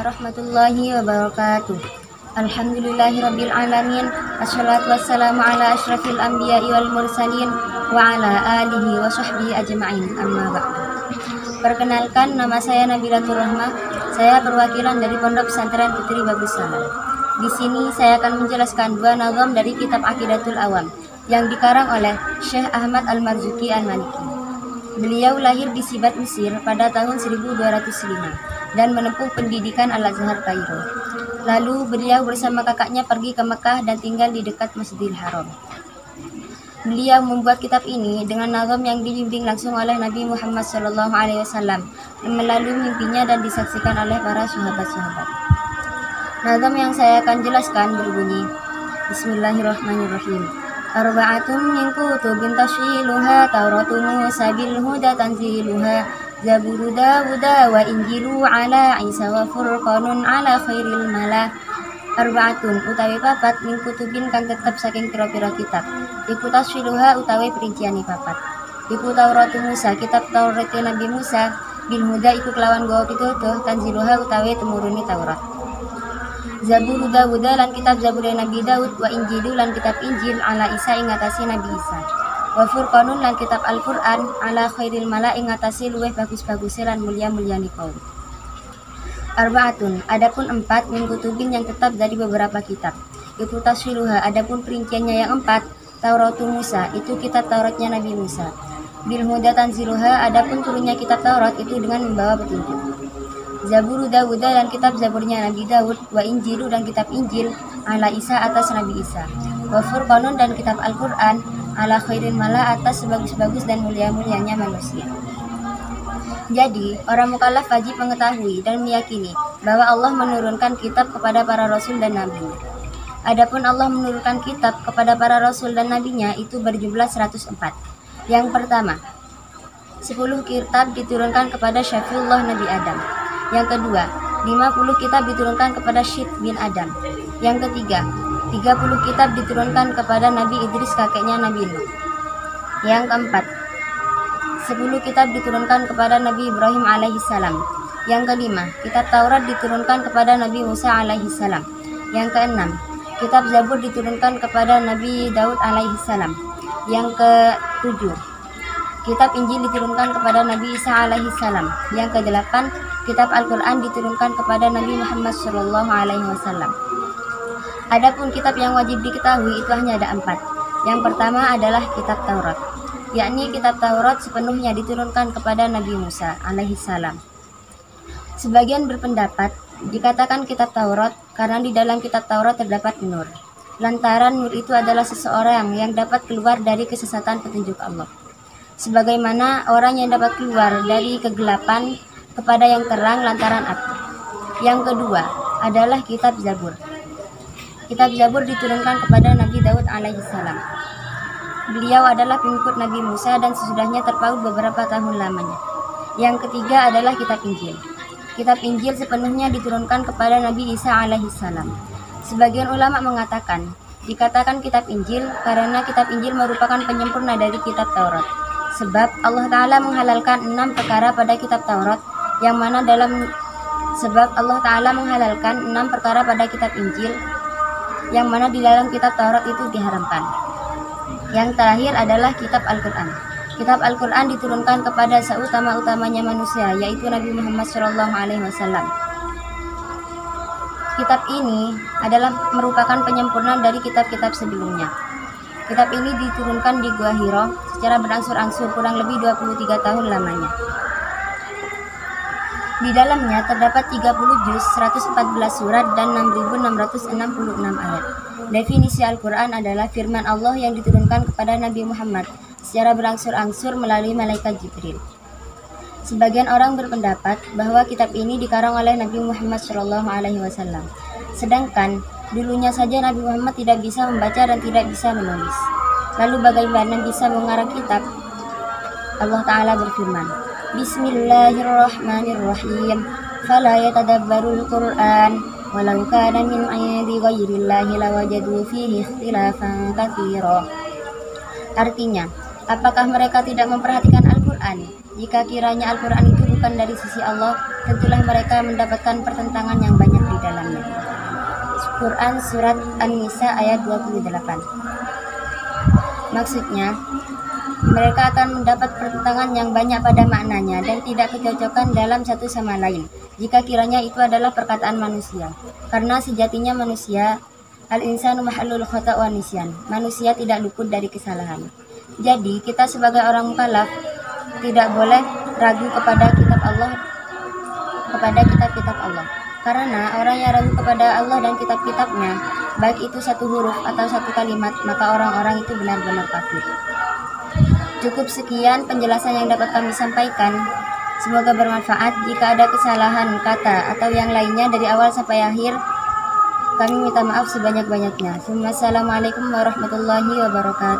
warahmatullahi wabarakatuh. Alhamdulillahirabbil alamin. Wassalatu wassalamu ala asyrafil anbiya'i wal mursalin wa ala alihi wa sahbihi ajma'in. Amma ba'du. Perkenalkan, nama saya Nabilatul Rahmah. Saya perwakilan dari Pondok Pesantren Putri Bagus Salam. Di sini saya akan menjelaskan dua nazam dari kitab Aqidatul Awam yang dikarang oleh Syekh Ahmad Al-Marzuki Al-Maliki. Beliau lahir di Sibat, Mesir pada tahun 1205 dan menempuh pendidikan Al-Azhar Kairo. Lalu beliau bersama kakaknya pergi ke Mekah dan tinggal di dekat Masjidil Haram. Beliau membuat kitab ini dengan nazam yang dibimbing langsung oleh Nabi Muhammad SAW melalui mimpinya dan disaksikan oleh para sahabat-sahabat. Nazam yang saya akan jelaskan berbunyi, Bismillahirrahmanirrahim. Arba'atun min kutubin tashiluha Tauratu Musa bil huda tanziluha Zaburu Dawuda wa Injilu ala Isa wa Furqanun ala khairil mala. Arba'atun utawi papat min kutubin kang tetep saking pira-pira kitab. Iku tashiluha utawi perinciane papat. Iku Tauratu Musa kitab Taurat Nabi Musa bil huda iku kelawan gawa pitutuh tanziluha utawi temuruni Taurat. Zaburu Dawuda lan kitab Zabur Nabi Daud wa Injilu lan kitab Injil ala Isa ing atase Nabi Isa. Wa Furqanun lan kitab Al-Qur'an ala khairil mala ing atase luweh bagus-baguse lan mulia-mulyane kaum. Arba'atun adapun empat min kutubin yang tetap dari beberapa kitab. Itu taswiluha adapun perinciannya yang empat. Tauratu Musa itu kitab Tauratnya Nabi Musa. Bil huda tanziluha adapun turunnya kitab Taurat itu dengan membawa petunjuk. Zaburu Dawuda dan kitab Zaburnya Nabi Daud, wa Injilu dan kitab Injil ala Isa atas Nabi Isa, wa Furqanun dan kitab Al-Qur'an ala khairin mala atas sebagus-bagus dan mulia-mulianya manusia. Jadi, orang mukallaf wajib mengetahui dan meyakini bahwa Allah menurunkan kitab kepada para rasul dan nabi. Adapun Allah menurunkan kitab kepada para rasul dan nabinya itu berjumlah 104. Yang pertama, 10 kitab diturunkan kepada Syafiullah Nabi Adam. Yang kedua, 50 kitab diturunkan kepada Syed bin Adam. Yang ketiga, 30 kitab diturunkan kepada Nabi Idris kakeknya Nabi Nuh. Yang keempat, 10 kitab diturunkan kepada Nabi Ibrahim alaihissalam. Yang kelima, kitab Taurat diturunkan kepada Nabi Musa alaihissalam. Yang keenam, kitab Zabur diturunkan kepada Nabi Daud alaihissalam. Yang ketujuh, kitab Injil diturunkan kepada Nabi Isa alaihissalam. Yang kedelapan, kitab Al-Quran diturunkan kepada Nabi Muhammad SAW. Adapun kitab yang wajib diketahui itu hanya ada 4. Yang pertama adalah kitab Taurat, yakni kitab Taurat sepenuhnya diturunkan kepada Nabi Musa alaihissalam. Sebagian berpendapat dikatakan kitab Taurat karena di dalam kitab Taurat terdapat nur. Lantaran nur itu adalah seseorang yang dapat keluar dari kesesatan petunjuk Allah. Sebagaimana orang yang dapat keluar dari kegelapan kepada yang terang lantaran api. Yang kedua adalah kitab Zabur. Kitab Zabur diturunkan kepada Nabi Daud alaihissalam. Beliau adalah pengikut Nabi Musa dan sesudahnya terpaut beberapa tahun lamanya. Yang ketiga adalah kitab Injil. Kitab Injil sepenuhnya diturunkan kepada Nabi Isa alaihissalam. Sebagian ulama mengatakan dikatakan kitab Injil karena kitab Injil merupakan penyempurna dari kitab Taurat. Sebab Allah Ta'ala menghalalkan 6 perkara pada kitab Taurat yang mana dalam menghalalkan 6 perkara pada kitab Injil yang mana di dalam kitab Taurat itu diharamkan. Yang terakhir adalah kitab Al-Quran. Kitab Al-Quran diturunkan kepada seutama-utamanya manusia, yaitu Nabi Muhammad SAW. Kitab ini adalah merupakan penyempurnaan dari kitab-kitab sebelumnya. Kitab ini diturunkan di Gua Hiro secara berangsur-angsur kurang lebih 23 tahun lamanya. Di dalamnya terdapat 30 juz, 114 surat, dan 6.666 ayat. Definisi Al-Quran adalah firman Allah yang diturunkan kepada Nabi Muhammad secara berangsur-angsur melalui malaikat Jibril. Sebagian orang berpendapat bahwa kitab ini dikarang oleh Nabi Muhammad SAW. Sedangkan dulunya saja Nabi Muhammad tidak bisa membaca dan tidak bisa menulis. Lalu bagaimana bisa mengarang kitab? Allah Ta'ala berfirman, Bismillahirrahmanirrahim. Fala yatadabbarul Qur'an walau kana min 'indi ghairillahi lawajadu fihi ikhtilafan katsira. Artinya, apakah mereka tidak memperhatikan Al-Qur'an? Jika kiranya Al-Qur'an itu bukan dari sisi Allah, tentulah mereka mendapatkan pertentangan yang banyak di dalamnya. Quran Surat An-Nisa ayat 28. Maksudnya, mereka akan mendapat pertentangan yang banyak pada maknanya dan tidak kecocokan dalam satu sama lain, jika kiranya itu adalah perkataan manusia. Karena sejatinya manusia, al-insanu mahallul khata' wa nisyan, manusia tidak luput dari kesalahan. Jadi, kita sebagai orang mukallaf tidak boleh ragu kepada kitab-kitab Allah. Karena orang yang ragu kepada Allah dan kitab-kitabnya, baik itu satu huruf atau satu kalimat, maka orang-orang itu benar-benar kafir. Cukup sekian penjelasan yang dapat kami sampaikan. Semoga bermanfaat. Jika ada kesalahan kata atau yang lainnya dari awal sampai akhir, kami minta maaf sebanyak-banyaknya. Assalamualaikum warahmatullahi wabarakatuh.